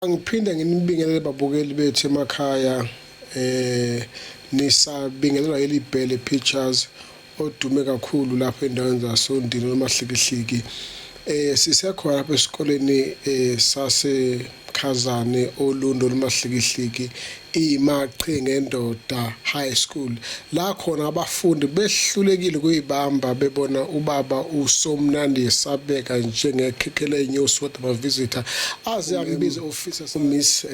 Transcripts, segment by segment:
Angiphinde nginibingelele babukeli bethu emakhaya nisabingelelwa yelibhele pictures odume kakhulu lapha endaweni zaSondini noMahlikihliki. Sisekhona lapha esikoleni sase Khazane ulundi noMahlikihliki imaqhe ngendoda high school la khona abafundi behlulekile kuyibamba bebona ubaba uSomnandi esabeka njengekhekhele inyosi what ama visitor aze angibize officer Miss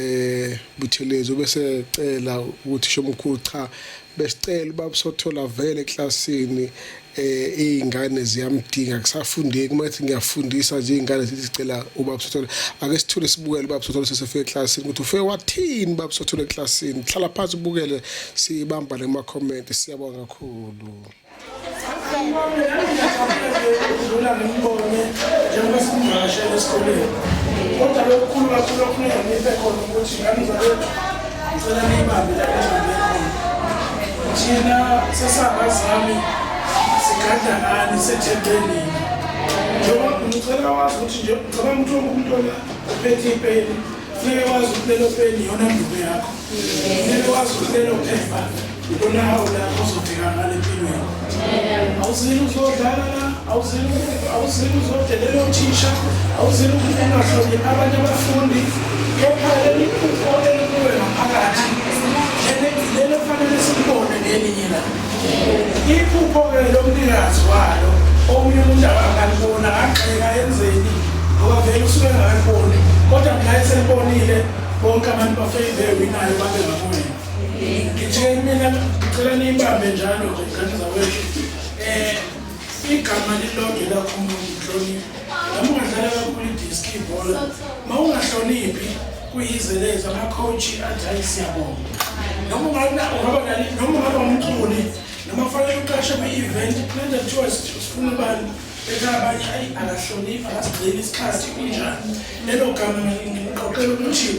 Buthelezi bese cela ukuthi shomkhulu cha besicela ubaba sothola vele eklasini izingane ziyamdinga kusafundeki mathi ngiyafundisa nje izingane zicela ubaba sothola ake sithule sibukele ubaba sothola sesefika eklasini ukuthi ufike wathini ubaba sothola eklasini hlala phansi ubukele sibamba lema comment siyabonga kakhulu udlula ngibone njengoba simashela esikoleni kodwa lokukhulu kakhulu okufuneka ngibe khona ukuthi ngani zalethu ngicela nibambe la ezongekho thina sesabazami sigada ngani sethembeni njengoba ngicela wazi ukuthi nje ngicabanga ukuthi umuntu la uphethe ipeni funeka wazi ukuthi lelo peni yona ndubo yakho funeka wazi ukuthi lelo phepha yona awula uzofika ngale empilweni awuzini uzodlala la awuzini uzodelela uthisha awuzini ungahloniphi abanye abafundi kepha leli kuphole kuwe ngaphakathi lelo fanele sibone ngelinye la iphupho-ke lomnikazi walo omunye umuntu akangalibona agxeka enzeni ngoba vele usuke engakaliboni kodwa mla esebonile bonke abantu bafeyivewinayo babe ngakuwena ngithe mina ngicela niyibambe njalo nje ngane zawethu igama lilonke lakho umuntu uhloniphi noma ungadlala kakhulu idiski ibhola ma ungahloniphi kuyizeleza ama-coach athi hayi siyabonga noma ungaba umculi noma fanele uqashe kwi-event kulento kuthiwa sifuna ubani bethi abanye ayi akahloniphi akasigcini isikhathi kunjani lelo gama ngiqoqela ukuthi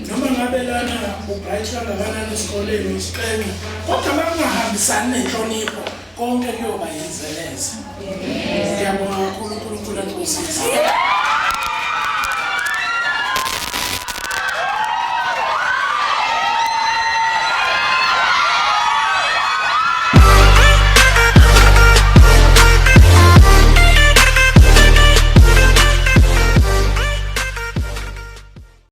noma ngabe lana ubright kangakanani esikoleni isiqenye kodwa makungahambisani nenhlonipho konke kuyoba yizeleza. Ngiyabonga kakhulu uNkulunkulu akusisize.